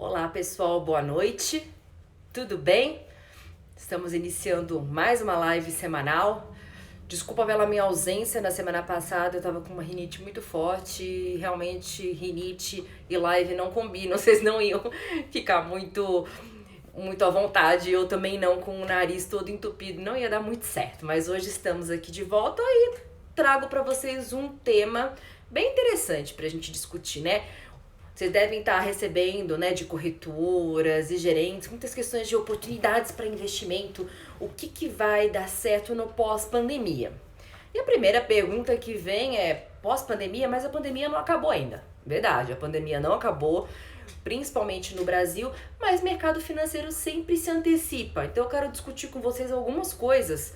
Olá pessoal, boa noite, tudo bem? Estamos iniciando mais uma live semanal. Desculpa pela minha ausência na semana passada, eu tava com uma rinite muito forte e realmente rinite e live não combinam, vocês não iam ficar muito à vontade, eu também não, com o nariz todo entupido, não ia dar muito certo. Mas hoje estamos aqui de volta e trago para vocês um tema bem interessante pra gente discutir, né? Vocês devem estar recebendo, né, de corretoras e gerentes, muitas questões de oportunidades para investimento, o que vai dar certo no pós-pandemia. E a primeira pergunta que vem é, pós-pandemia, mas a pandemia não acabou ainda. Verdade, a pandemia não acabou, principalmente no Brasil, mas o mercado financeiro sempre se antecipa. Então eu quero discutir com vocês algumas coisas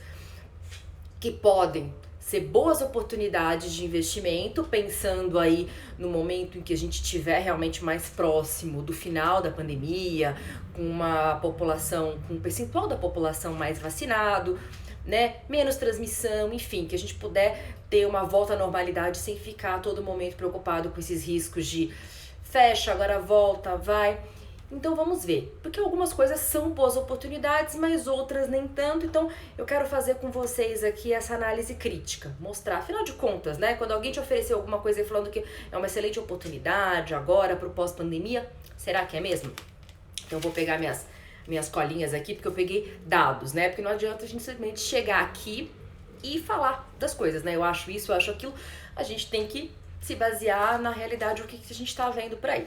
que podem ser boas oportunidades de investimento, pensando aí no momento em que a gente estiver realmente mais próximo do final da pandemia, com uma população, com um percentual da população mais vacinado, né, menos transmissão, enfim, que a gente puder ter uma volta à normalidade sem ficar a todo momento preocupado com esses riscos de fecha, agora volta, vai. Então vamos ver, porque algumas coisas são boas oportunidades, mas outras nem tanto. Então eu quero fazer com vocês aqui essa análise crítica, mostrar, afinal de contas, né, quando alguém te oferecer alguma coisa falando que é uma excelente oportunidade agora para o pós-pandemia, será que é mesmo? Então eu vou pegar minhas colinhas aqui, porque eu peguei dados, né, porque não adianta a gente simplesmente chegar aqui e falar das coisas, né, eu acho isso, eu acho aquilo, a gente tem que se basear na realidade, o que a gente está vendo por aí.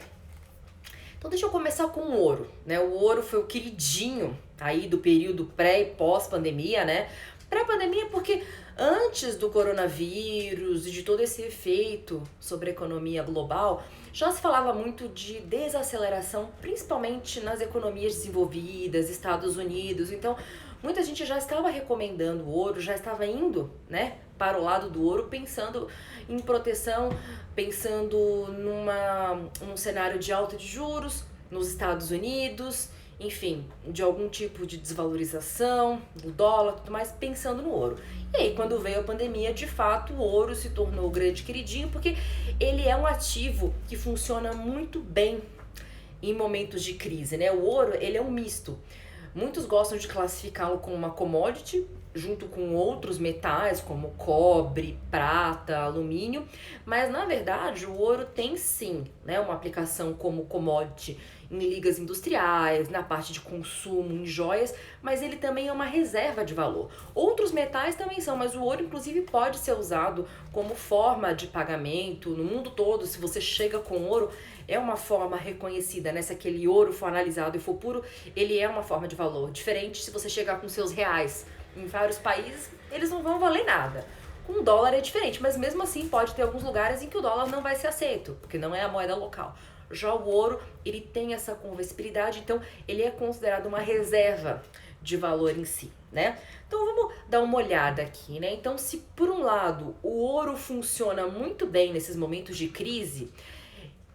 Então deixa eu começar com o ouro, né? O ouro foi o queridinho aí do período pré e pós-pandemia, né? Pré-pandemia porque antes do coronavírus e de todo esse efeito sobre a economia global, já se falava muito de desaceleração, principalmente nas economias desenvolvidas, Estados Unidos. Então, muita gente já estava recomendando o ouro, já estava indo, né, para o lado do ouro, pensando em proteção, pensando num cenário de alta de juros nos Estados Unidos, enfim, de algum tipo de desvalorização do dólar, tudo mais, pensando no ouro. E aí, quando veio a pandemia, de fato, o ouro se tornou o grande queridinho, porque ele é um ativo que funciona muito bem em momentos de crise, né? O ouro, ele é um misto. Muitos gostam de classificá-lo como uma commodity, junto com outros metais como cobre, prata, alumínio, mas na verdade o ouro tem sim, né, uma aplicação como commodity em ligas industriais, na parte de consumo, em joias, mas ele também é uma reserva de valor. Outros metais também são, mas o ouro inclusive pode ser usado como forma de pagamento no mundo todo. Se você chega com ouro, é uma forma reconhecida, né? Se aquele ouro for analisado e for puro, ele é uma forma de valor. Diferente se você chegar com seus reais em vários países, eles não vão valer nada. Com o dólar é diferente, mas mesmo assim pode ter alguns lugares em que o dólar não vai ser aceito, porque não é a moeda local. Já o ouro, ele tem essa conversibilidade, então ele é considerado uma reserva de valor em si, né? Então vamos dar uma olhada aqui, né? Então, se por um lado o ouro funciona muito bem nesses momentos de crise,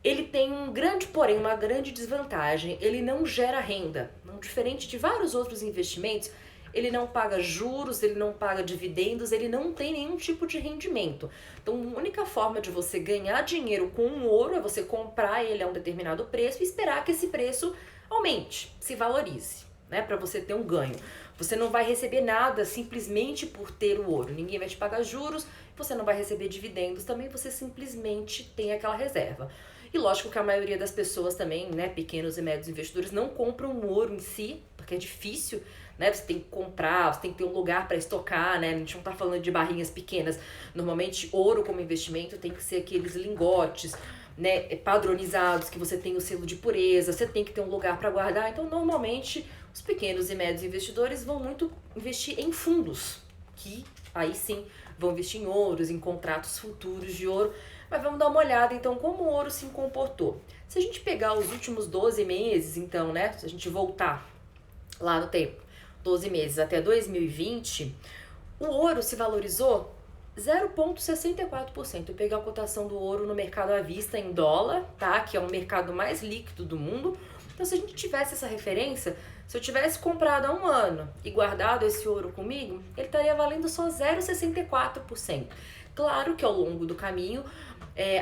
ele tem um grande porém, uma grande desvantagem, ele não gera renda. Não, diferente de vários outros investimentos, ele não paga juros, ele não paga dividendos, ele não tem nenhum tipo de rendimento. Então a única forma de você ganhar dinheiro com o ouro é você comprar ele a um determinado preço e esperar que esse preço aumente, se valorize, né, para você ter um ganho. Você não vai receber nada simplesmente por ter o ouro, ninguém vai te pagar juros, você não vai receber dividendos também, você simplesmente tem aquela reserva. E lógico que a maioria das pessoas também, né, pequenos e médios investidores, não compram o ouro em si, porque é difícil, né, você tem que comprar, você tem que ter um lugar para estocar, né, a gente não tá falando de barrinhas pequenas. Normalmente, ouro como investimento tem que ser aqueles lingotes, né, padronizados, que você tem o selo de pureza, você tem que ter um lugar para guardar. Então, normalmente, os pequenos e médios investidores vão muito investir em fundos, que aí sim vão investir em ouros, em contratos futuros de ouro. Mas vamos dar uma olhada, então, como o ouro se comportou. Se a gente pegar os últimos 12 meses, então, né, se a gente voltar lá no tempo, 12 meses até 2020, o ouro se valorizou 0,64%. Eu peguei a cotação do ouro no mercado à vista em dólar, tá? Que é o mercado mais líquido do mundo. Então, se a gente tivesse essa referência, se eu tivesse comprado há um ano e guardado esse ouro comigo, ele estaria valendo só 0,64%. Claro que ao longo do caminho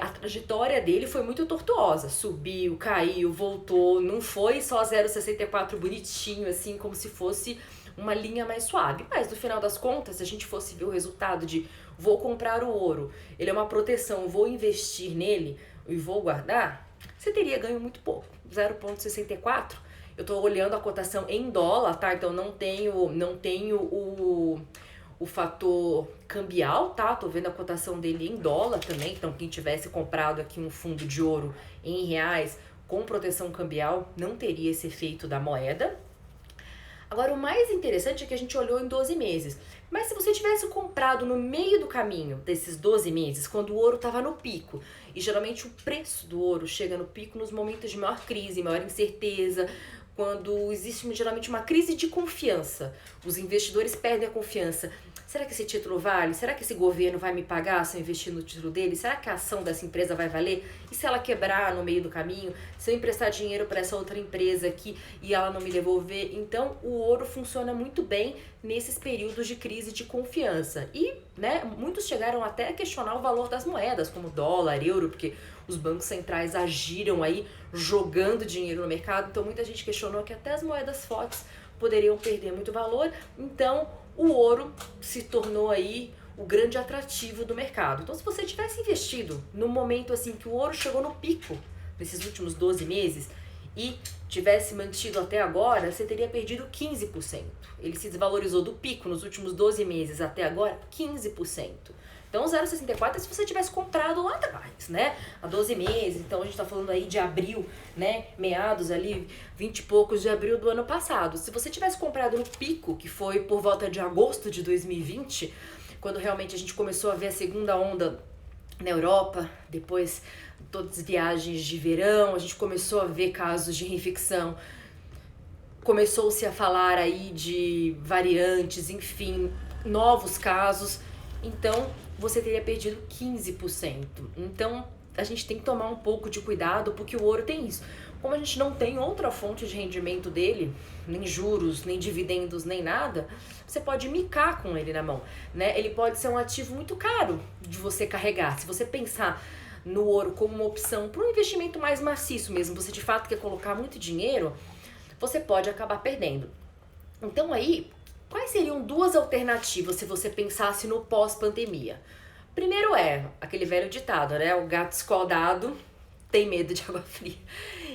a trajetória dele foi muito tortuosa. Subiu, caiu, voltou. Não foi só 0,64 bonitinho, assim, como se fosse uma linha mais suave. Mas no final das contas, se a gente fosse ver o resultado de vou comprar o ouro, ele é uma proteção, vou investir nele e vou guardar, você teria ganho muito pouco. 0,64. Eu tô olhando a cotação em dólar, tá? Então não tenho o fator cambial, tá? Tô vendo a cotação dele em dólar também. Então quem tivesse comprado aqui um fundo de ouro em reais com proteção cambial não teria esse efeito da moeda. Agora, o mais interessante é que a gente olhou em 12 meses. Mas se você tivesse comprado no meio do caminho desses 12 meses, quando o ouro estava no pico, e geralmente o preço do ouro chega no pico nos momentos de maior crise, maior incerteza, quando existe geralmente uma crise de confiança, os investidores perdem a confiança. Será que esse título vale? Será que esse governo vai me pagar se eu investir no título dele? Será que a ação dessa empresa vai valer? E se ela quebrar no meio do caminho? Se eu emprestar dinheiro para essa outra empresa aqui e ela não me devolver? Então, o ouro funciona muito bem nesses períodos de crise de confiança. E, né, muitos chegaram até a questionar o valor das moedas, como dólar, euro, porque os bancos centrais agiram aí jogando dinheiro no mercado. Então, muita gente questionou que até as moedas fortes poderiam perder muito valor. Então, o ouro se tornou aí o grande atrativo do mercado. Então, se você tivesse investido no momento assim que o ouro chegou no pico, nesses últimos 12 meses, e tivesse mantido até agora, você teria perdido 15%. Ele se desvalorizou do pico nos últimos 12 meses até agora, 15%. Então, 0,64 é se você tivesse comprado lá atrás, né? Há 12 meses. Então, a gente tá falando aí de abril, né? Meados ali, 20 e poucos de abril do ano passado. Se você tivesse comprado no pico, que foi por volta de agosto de 2020, quando realmente a gente começou a ver a segunda onda na Europa, depois todas as viagens de verão, a gente começou a ver casos de reinfecção, começou-se a falar aí de variantes, enfim, novos casos. Então, você teria perdido 15%. Então, a gente tem que tomar um pouco de cuidado, porque o ouro tem isso. Como a gente não tem outra fonte de rendimento dele, nem juros, nem dividendos, nem nada, você pode micar com ele na mão, né? Ele pode ser um ativo muito caro de você carregar. Se você pensar no ouro como uma opção para um investimento mais maciço mesmo, você de fato quer colocar muito dinheiro, você pode acabar perdendo. Então aí, quais seriam duas alternativas se você pensasse no pós-pandemia? Primeiro é aquele velho ditado, né? O gato escaldado tem medo de água fria.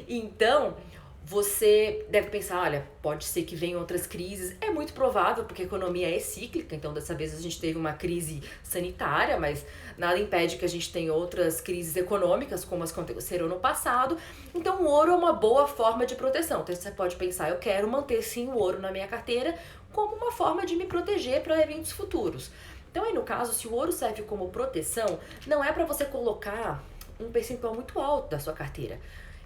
Então, você deve pensar, olha, pode ser que venham outras crises. É muito provável, porque a economia é cíclica. Então, dessa vez a gente teve uma crise sanitária, mas nada impede que a gente tenha outras crises econômicas, como as que aconteceram no passado. Então, o ouro é uma boa forma de proteção. Então, você pode pensar, eu quero manter sim o ouro na minha carteira como uma forma de me proteger para eventos futuros. Então, aí no caso, se o ouro serve como proteção, não é para você colocar um percentual muito alto da sua carteira,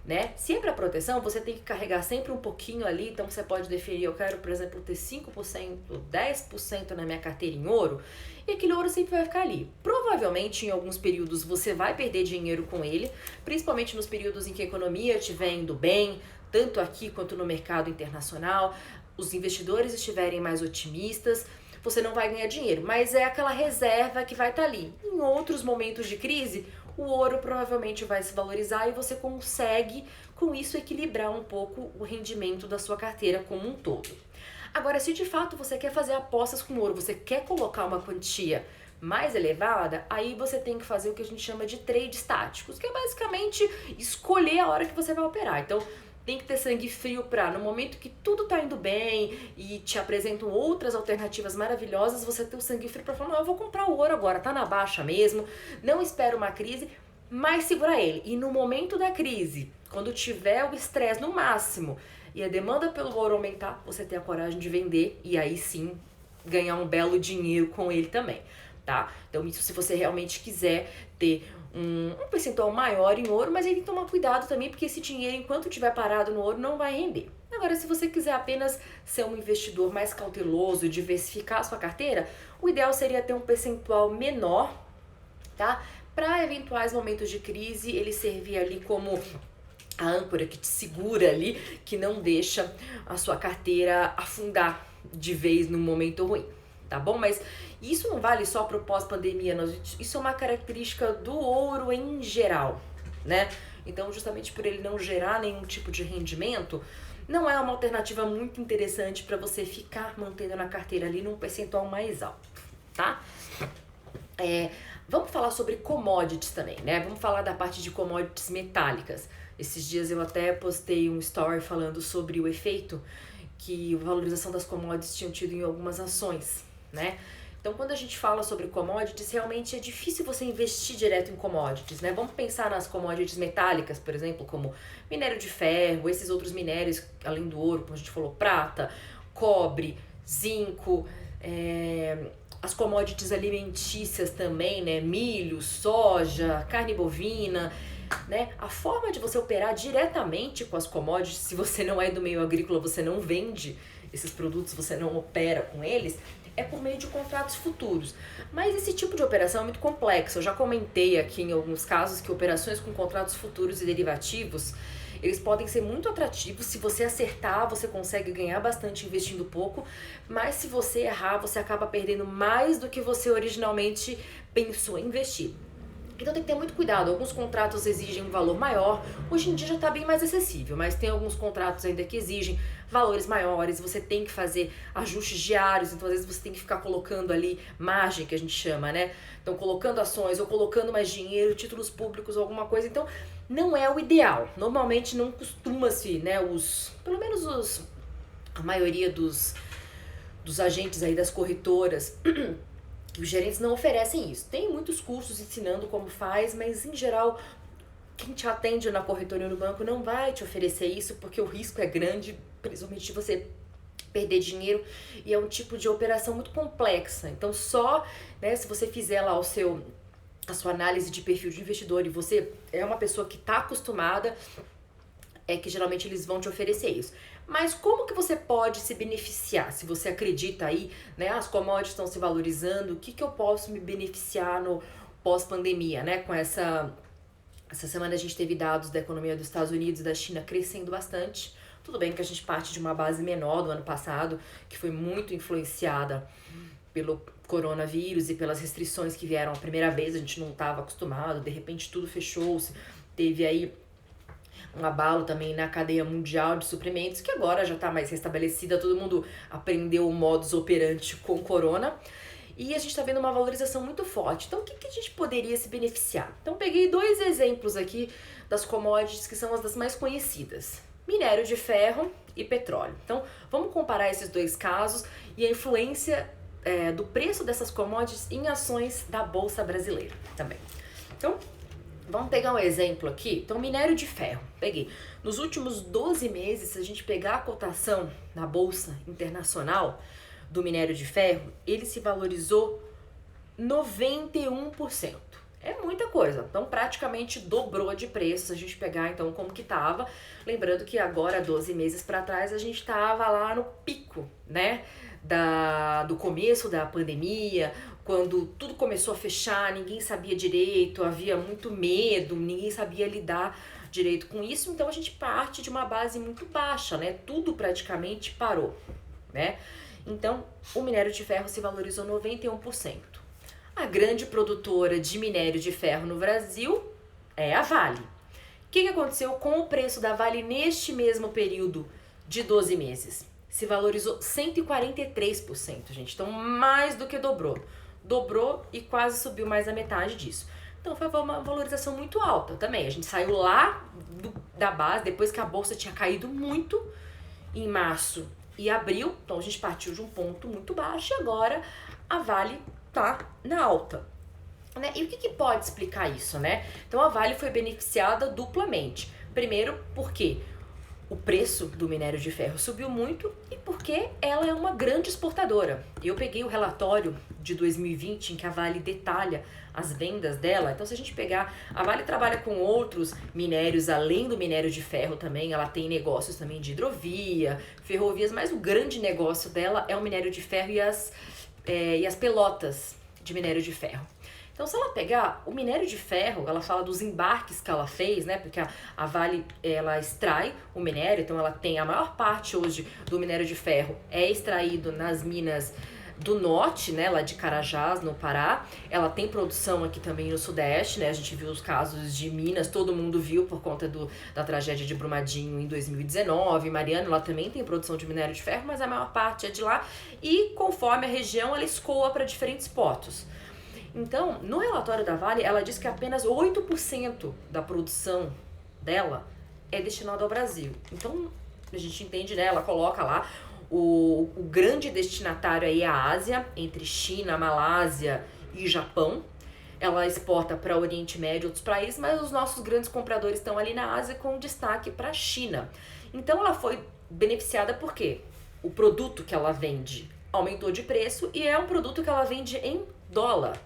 né? Se é para proteção, você tem que carregar sempre um pouquinho ali. Então, você pode definir, eu quero, por exemplo, ter 5%, 10% na minha carteira em ouro, e aquele ouro sempre vai ficar ali. Provavelmente, em alguns períodos, você vai perder dinheiro com ele, principalmente nos períodos em que a economia estiver indo bem, tanto aqui quanto no mercado internacional, os investidores estiverem mais otimistas, você não vai ganhar dinheiro, mas é aquela reserva que vai estar ali. Em outros momentos de crise, o ouro provavelmente vai se valorizar e você consegue, com isso, equilibrar um pouco o rendimento da sua carteira como um todo. Agora, se de fato você quer fazer apostas com ouro, você quer colocar uma quantia mais elevada, aí você tem que fazer o que a gente chama de trades táticos, que é basicamente escolher a hora que você vai operar. Então, tem que ter sangue frio para, no momento que tudo tá indo bem e te apresentam outras alternativas maravilhosas, você ter o sangue frio para falar, não, eu vou comprar o ouro agora, tá na baixa mesmo, não espero uma crise, mas segura ele. E no momento da crise, quando tiver o estresse no máximo e a demanda pelo ouro aumentar, você tem a coragem de vender e aí sim ganhar um belo dinheiro com ele também, tá? Então isso se você realmente quiser ter um percentual maior em ouro, mas aí tem que tomar cuidado também, porque esse dinheiro, enquanto estiver parado no ouro, não vai render. Agora, se você quiser apenas ser um investidor mais cauteloso e diversificar a sua carteira, o ideal seria ter um percentual menor, tá? Para eventuais momentos de crise, ele servir ali como a âncora que te segura ali, que não deixa a sua carteira afundar de vez num momento ruim. tá bom? Mas isso não vale só para o pós-pandemia, isso é uma característica do ouro em geral, né? Então, justamente por ele não gerar nenhum tipo de rendimento, não é uma alternativa muito interessante para você ficar mantendo na carteira ali num percentual mais alto, tá? Vamos falar sobre commodities também, né? Vamos falar da parte de commodities metálicas. Esses dias eu até postei um story falando sobre o efeito que a valorização das commodities tinham tido em algumas ações, né? Então, quando a gente fala sobre commodities, realmente é difícil você investir direto em commodities, né? Vamos pensar nas commodities metálicas, por exemplo, como minério de ferro, esses outros minérios, além do ouro, como a gente falou, prata, cobre, zinco, as commodities alimentícias também, né? Milho, soja, carne bovina, né? A forma de você operar diretamente com as commodities, se você não é do meio agrícola, você não vende esses produtos, você não opera com eles, é por meio de contratos futuros. Mas esse tipo de operação é muito complexo. Eu já comentei aqui em alguns casos que operações com contratos futuros e derivativos, eles podem ser muito atrativos. Se você acertar, você consegue ganhar bastante investindo pouco, mas se você errar, você acaba perdendo mais do que você originalmente pensou em investir. Então tem que ter muito cuidado, alguns contratos exigem um valor maior, hoje em dia já está bem mais acessível, mas tem alguns contratos ainda que exigem valores maiores, você tem que fazer ajustes diários, então às vezes você tem que ficar colocando ali margem, que a gente chama, né? Então colocando ações ou colocando mais dinheiro, títulos públicos ou alguma coisa, então não é o ideal. Normalmente não costuma-se, né, a maioria dos agentes aí das corretoras os gerentes não oferecem isso. Tem muitos cursos ensinando como faz, mas em geral, quem te atende na corretora e no banco não vai te oferecer isso, porque o risco é grande, principalmente de você perder dinheiro, e é um tipo de operação muito complexa. Então só, né, se você fizer lá a sua análise de perfil de investidor e você é uma pessoa que está acostumada, é que geralmente eles vão te oferecer isso. Mas como que você pode se beneficiar? Se você acredita aí, né, as commodities estão se valorizando, o que eu posso me beneficiar no pós-pandemia, né? Com essa semana a gente teve dados da economia dos Estados Unidos e da China crescendo bastante. Tudo bem que a gente parte de uma base menor do ano passado, que foi muito influenciada pelo coronavírus e pelas restrições que vieram a primeira vez, a gente não estava acostumado, de repente tudo fechou-se, teve aí um abalo também na cadeia mundial de suprimentos, que agora já está mais restabelecida, todo mundo aprendeu o modus operandi com o corona, e a gente está vendo uma valorização muito forte. Então, o que a gente poderia se beneficiar? Então, peguei 2 exemplos aqui das commodities que são as das mais conhecidas. Minério de ferro e petróleo. Então, vamos comparar esses 2 casos e a influência do preço dessas commodities em ações da Bolsa Brasileira também. Então, vamos pegar um exemplo aqui. Então, minério de ferro. Peguei. Nos últimos 12 meses, se a gente pegar a cotação na Bolsa Internacional do minério de ferro, ele se valorizou 91%. É muita coisa. Então, praticamente dobrou de preço. Se a gente pegar, então, como que tava. Lembrando que agora, 12 meses para trás, a gente tava lá no pico, né? Do começo da pandemia, quando tudo começou a fechar, ninguém sabia direito, havia muito medo, ninguém sabia lidar direito com isso, então a gente parte de uma base muito baixa, né? Tudo praticamente parou, né? Então, o minério de ferro se valorizou 91%. A grande produtora de minério de ferro no Brasil é a Vale. O que aconteceu com o preço da Vale neste mesmo período de 12 meses? Se valorizou 143%, gente. Então, mais do que dobrou. Dobrou e quase subiu mais da metade disso. Então, foi uma valorização muito alta também. A gente saiu lá da base, depois que a bolsa tinha caído muito em março e abril. Então, a gente partiu de um ponto muito baixo e agora a Vale tá na alta. Né? E o que pode explicar isso, né? Então, a Vale foi beneficiada duplamente. Primeiro, porque o preço do minério de ferro subiu muito e porque ela é uma grande exportadora. Eu peguei o relatório de 2020 em que a Vale detalha as vendas dela. Então, se a gente pegar, a Vale trabalha com outros minérios, além do minério de ferro também, ela tem negócios também de hidrovia, ferrovias, mas o grande negócio dela é o minério de ferro e as pelotas de minério de ferro. Então, se ela pegar o minério de ferro, ela fala dos embarques que ela fez, né? Porque a Vale, ela extrai o minério, então ela tem a maior parte hoje do minério de ferro é extraído nas minas do norte, né, lá de Carajás, no Pará. Ela tem produção aqui também no sudeste, né, a gente viu os casos de Minas, todo mundo viu por conta da tragédia de Brumadinho em 2019. Mariana, ela também tem produção de minério de ferro, mas a maior parte é de lá, e conforme a região, ela escoa para diferentes portos. Então, no relatório da Vale, ela diz que apenas 8% da produção dela é destinada ao Brasil. Então, a gente entende, né, ela coloca lá o grande destinatário aí é a Ásia, entre China, Malásia e Japão. Ela exporta para o Oriente Médio e outros países, mas os nossos grandes compradores estão ali na Ásia, com destaque para a China. Então ela foi beneficiada porque o produto que ela vende aumentou de preço e é um produto que ela vende em dólar.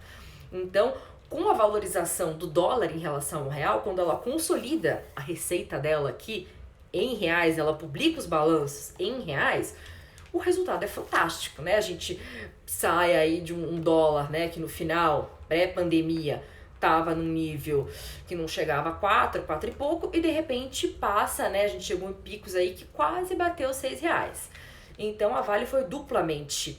Então, com a valorização do dólar em relação ao real, quando ela consolida a receita dela aqui em reais, ela publica os balanços em reais, o resultado é fantástico, né? A gente sai aí de um dólar, né, que no final, pré-pandemia, estava num nível que não chegava a 4 e pouco, e de repente passa, né, a gente chegou em picos aí que quase bateu R$6. Então a Vale foi duplamente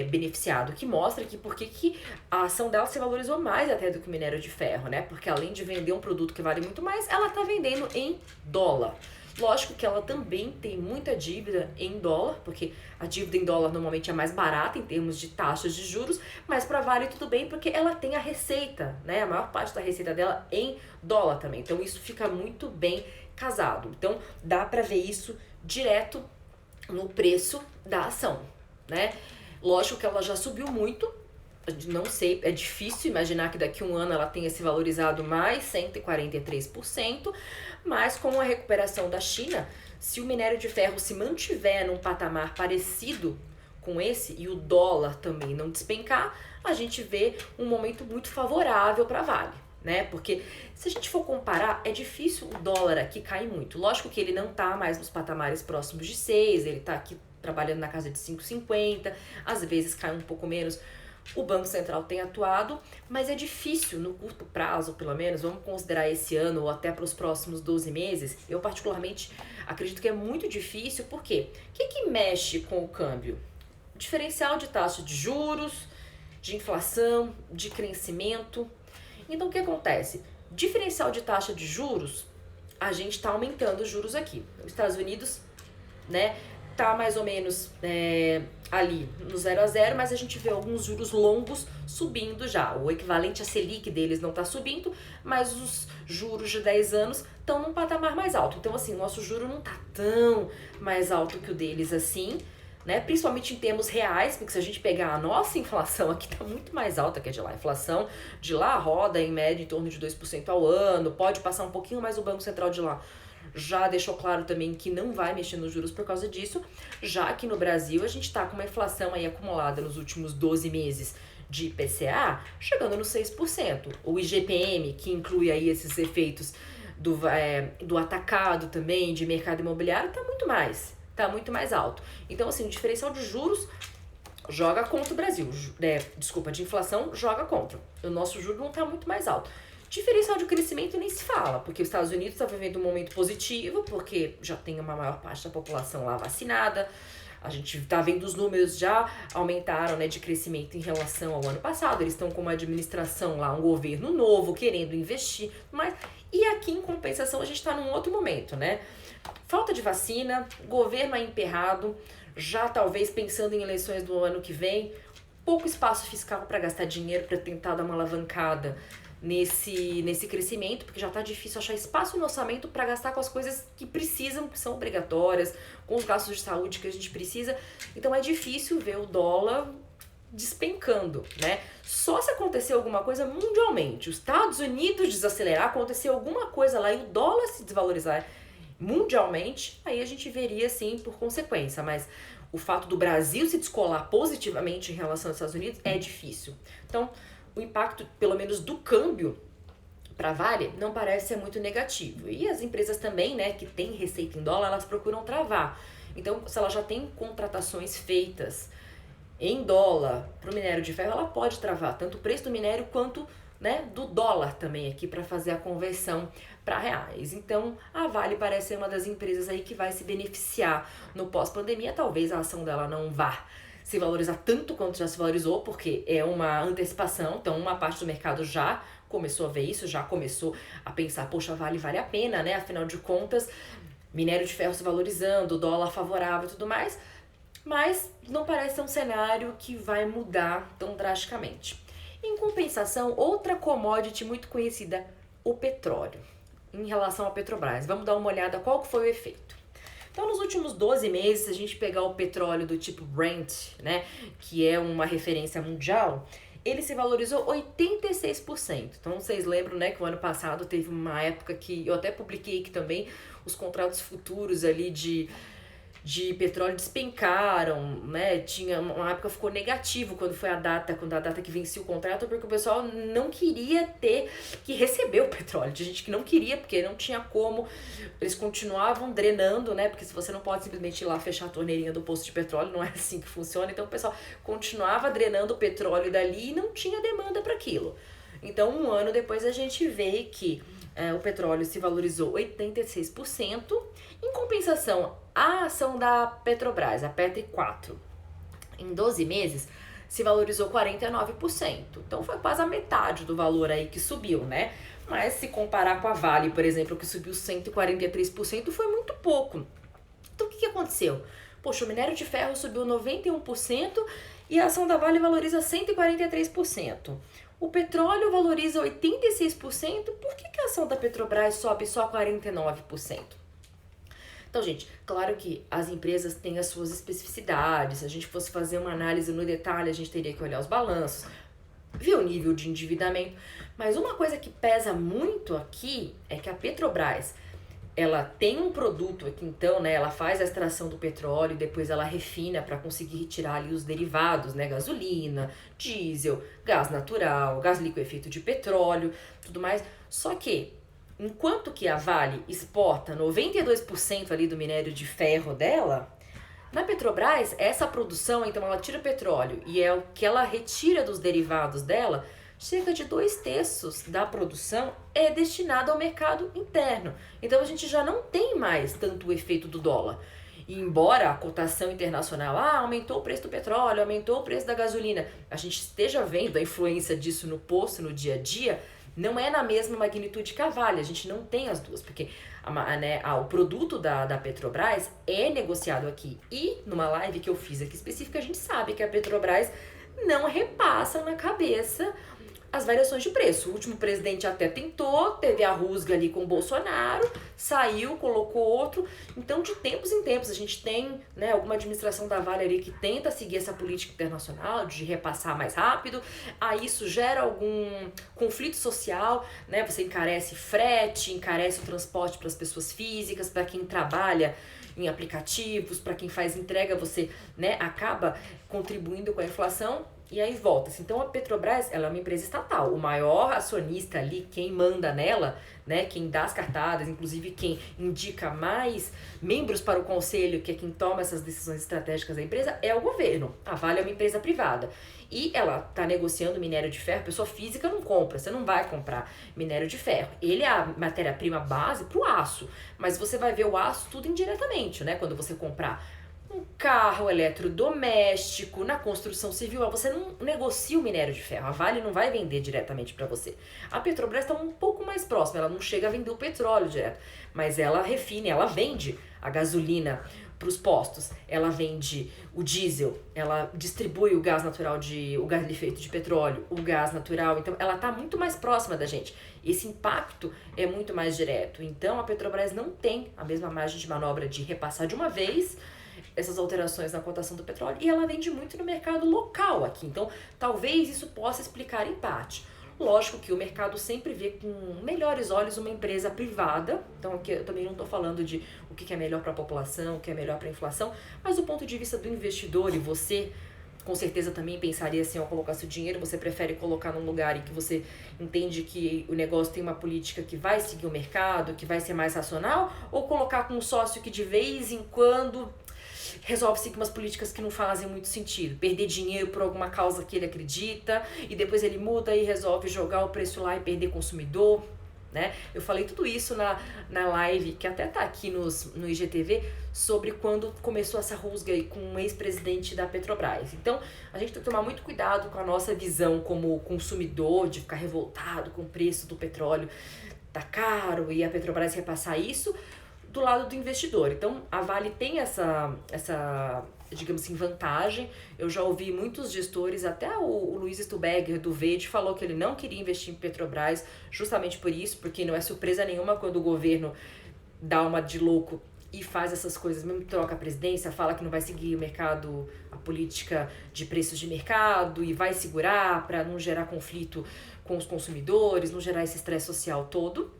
beneficiado, que mostra que por que a ação dela se valorizou mais até do que o minério de ferro, né? Porque além de vender um produto que vale muito mais, ela tá vendendo em dólar. Lógico que ela também tem muita dívida em dólar, porque a dívida em dólar normalmente é mais barata em termos de taxas de juros, mas para a Vale tudo bem, porque ela tem a receita, né? A maior parte da receita dela em dólar também. Então isso fica muito bem casado. Então dá para ver isso direto no preço da ação, né? Lógico que ela já subiu muito, não sei, é difícil imaginar que daqui a um ano ela tenha se valorizado mais 143%, mas com a recuperação da China, se o minério de ferro se mantiver num patamar parecido com esse e o dólar também não despencar, a gente vê um momento muito favorável para a Vale, né? Porque se a gente for comparar, é difícil o dólar aqui cair muito. Lógico que ele não tá mais nos patamares próximos de 6, ele tá aqui trabalhando na casa de 5,50, às vezes cai um pouco menos. O Banco Central tem atuado, mas é difícil no curto prazo, pelo menos, vamos considerar esse ano ou até para os próximos 12 meses, eu particularmente acredito que é muito difícil, porque o que mexe com o câmbio? O diferencial de taxa de juros, de inflação, de crescimento. Então o que acontece? Diferencial de taxa de juros, a gente está aumentando os juros aqui. Os Estados Unidos, né, tá mais ou menos ali no 0 a 0, mas a gente vê alguns juros longos subindo já. O equivalente a Selic deles não tá subindo, mas os juros de 10 anos estão num patamar mais alto. Então, assim, o nosso juro não tá tão mais alto que o deles assim, né? Principalmente em termos reais, porque se a gente pegar a nossa inflação aqui tá muito mais alta que a de lá. A inflação de lá roda em média em torno de 2% ao ano, pode passar um pouquinho mais o Banco Central de lá já deixou claro também que não vai mexer nos juros por causa disso, já que no Brasil a gente está com uma inflação aí acumulada nos últimos 12 meses de IPCA, chegando nos 6%. O IGPM, que inclui aí esses efeitos do atacado também, de mercado imobiliário, tá muito mais alto. Então, assim, o diferencial de juros joga contra o Brasil, de inflação joga contra. O nosso juro não tá muito mais alto. Diferencial de crescimento nem se fala, porque os Estados Unidos está vivendo um momento positivo, porque já tem uma maior parte da população lá vacinada, a gente está vendo os números já aumentaram, né, de crescimento em relação ao ano passado, eles estão com uma administração lá, um governo novo, querendo investir, e aqui em compensação a gente está num outro momento, né? Falta de vacina, governo aí emperrado, já talvez pensando em eleições do ano que vem, pouco espaço fiscal para gastar dinheiro, para tentar dar uma alavancada nesse crescimento, porque já tá difícil achar espaço no orçamento para gastar com as coisas que precisam, que são obrigatórias, com os gastos de saúde que a gente precisa. Então é difícil ver o dólar despencando, né? Só se acontecer alguma coisa mundialmente, os Estados Unidos desacelerar, acontecer alguma coisa lá e o dólar se desvalorizar mundialmente, aí a gente veria sim por consequência, mas o fato do Brasil se descolar positivamente em relação aos Estados Unidos é difícil. Então, o impacto, pelo menos do câmbio para a Vale, não parece ser muito negativo. E as empresas também, né, que têm receita em dólar, elas procuram travar. Então, se ela já tem contratações feitas em dólar para o minério de ferro, ela pode travar tanto o preço do minério quanto, né, do dólar também aqui para fazer a conversão para reais. Então, a Vale parece ser uma das empresas aí que vai se beneficiar no pós-pandemia. Talvez a ação dela não vá se valorizar tanto quanto já se valorizou, porque é uma antecipação, então uma parte do mercado já começou a ver isso, já começou a pensar, poxa, vale a pena, né? Afinal de contas, minério de ferro se valorizando, dólar favorável e tudo mais, mas não parece ser um cenário que vai mudar tão drasticamente. Em compensação, outra commodity muito conhecida, o petróleo, em relação à Petrobras. Vamos dar uma olhada qual que foi o efeito. Então, nos últimos 12 meses, se a gente pegar o petróleo do tipo Brent, né, que é uma referência mundial, ele se valorizou 86%. Então, vocês lembram, né, que o ano passado teve uma época que eu até publiquei aqui também, os contratos futuros ali de petróleo despencaram, né? Tinha uma época ficou negativo quando a data que vencia o contrato, porque o pessoal não queria ter que receber o petróleo. Tinha gente que não queria, porque não tinha como. Eles continuavam drenando, né? Porque se você não pode simplesmente ir lá fechar a torneirinha do poço de petróleo, não é assim que funciona. Então o pessoal continuava drenando o petróleo dali e não tinha demanda para aquilo. Então, um ano depois a gente vê que o petróleo se valorizou 86%. Em compensação, a ação da Petrobras, a Petri 4, em 12 meses, se valorizou 49%. Então foi quase a metade do valor aí que subiu, né? Mas se comparar com a Vale, por exemplo, que subiu 143%, foi muito pouco. Então o que aconteceu? Poxa, o minério de ferro subiu 91% e a ação da Vale valoriza 143%. O petróleo valoriza 86%, por que a ação da Petrobras sobe só 49%? Então, gente, claro que as empresas têm as suas especificidades. Se a gente fosse fazer uma análise no detalhe, a gente teria que olhar os balanços, ver o nível de endividamento. Mas uma coisa que pesa muito aqui é que a Petrobras, ela tem um produto aqui, então, né? Ela faz a extração do petróleo e depois ela refina para conseguir retirar ali os derivados, né? Gasolina, diesel, gás natural, gás liquefeito de petróleo, tudo mais. Só que enquanto que a Vale exporta 92% ali do minério de ferro dela, na Petrobras, essa produção, então ela tira o petróleo e é o que ela retira dos derivados dela, cerca de 2/3 da produção é destinada ao mercado interno. Então a gente já não tem mais tanto o efeito do dólar. E embora a cotação internacional, aumentou o preço do petróleo, aumentou o preço da gasolina, a gente esteja vendo a influência disso no posto, no dia a dia, não é na mesma magnitude que a Vale, a gente não tem as duas, porque o produto da Petrobras é negociado aqui. E numa live que eu fiz aqui específica, a gente sabe que a Petrobras não repassa na cabeça as variações de preço. O último presidente até tentou, teve a rusga ali com o Bolsonaro, saiu, colocou outro. Então, de tempos em tempos, a gente tem, né, alguma administração da Vale ali que tenta seguir essa política internacional de repassar mais rápido. Aí isso gera algum conflito social, né? Você encarece frete, encarece o transporte para as pessoas físicas, para quem trabalha em aplicativos, para quem faz entrega, você, né, acaba contribuindo com a inflação. E aí volta-se. Então a Petrobras, ela é uma empresa estatal. O maior acionista ali, quem manda nela, né, quem dá as cartadas, inclusive quem indica mais membros para o conselho, que é quem toma essas decisões estratégicas da empresa, é o governo. A Vale é uma empresa privada. E ela está negociando minério de ferro, pessoa física não compra, você não vai comprar minério de ferro. Ele é a matéria-prima base para o aço, mas você vai ver o aço tudo indiretamente, né, quando você comprar um carro eletrodoméstico, na construção civil, você não negocia o minério de ferro. A Vale não vai vender diretamente para você. A Petrobras está um pouco mais próxima, ela não chega a vender o petróleo direto, mas ela refina, ela vende a gasolina para os postos, ela vende o diesel, ela distribui o gás natural, o gás liquefeito de petróleo, o gás natural, então ela está muito mais próxima da gente. Esse impacto é muito mais direto. Então a Petrobras não tem a mesma margem de manobra de repassar de uma vez essas alterações na cotação do petróleo, e ela vende muito no mercado local aqui. Então, talvez isso possa explicar em parte. Lógico que o mercado sempre vê com melhores olhos uma empresa privada, então aqui eu também não estou falando de o que é melhor para a população, o que é melhor para a inflação, mas do ponto de vista do investidor, e você com certeza também pensaria assim, ao colocar seu dinheiro, você prefere colocar num lugar em que você entende que o negócio tem uma política que vai seguir o mercado, que vai ser mais racional, ou colocar com um sócio que de vez em quando resolve seguir umas políticas que não fazem muito sentido, perder dinheiro por alguma causa que ele acredita, e depois ele muda e resolve jogar o preço lá e perder consumidor. né? Eu falei tudo isso na live, que até tá aqui no IGTV, sobre quando começou essa rusga aí com o ex-presidente da Petrobras. Então, a gente tem que tomar muito cuidado com a nossa visão como consumidor, de ficar revoltado com o preço do petróleo tá caro e a Petrobras repassar isso, do lado do investidor. Então, a Vale tem essa digamos assim, vantagem. Eu já ouvi muitos gestores, até o Luiz Stuberger do Verde falou que ele não queria investir em Petrobras justamente por isso, porque não é surpresa nenhuma quando o governo dá uma de louco e faz essas coisas, mesmo troca a presidência, fala que não vai seguir o mercado, a política de preços de mercado e vai segurar para não gerar conflito com os consumidores, não gerar esse estresse social todo,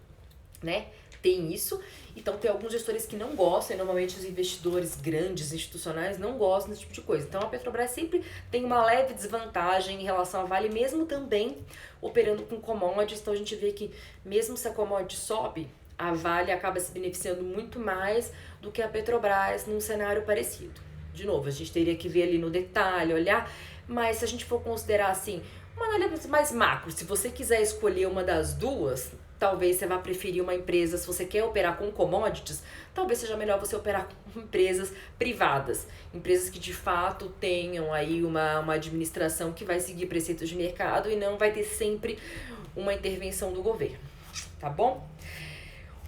né? Tem isso. Então tem alguns gestores que não gostam, e normalmente os investidores grandes, institucionais, não gostam desse tipo de coisa. Então a Petrobras sempre tem uma leve desvantagem em relação à Vale, mesmo também operando com commodities. Então a gente vê que mesmo se a commodity sobe, a Vale acaba se beneficiando muito mais do que a Petrobras num cenário parecido. De novo, a gente teria que ver ali no detalhe, olhar, mas se a gente for considerar assim, uma análise mais macro, se você quiser escolher uma das duas, talvez você vá preferir uma empresa, se você quer operar com commodities, talvez seja melhor você operar com empresas privadas, empresas que de fato tenham aí uma administração que vai seguir preceitos de mercado e não vai ter sempre uma intervenção do governo, tá bom?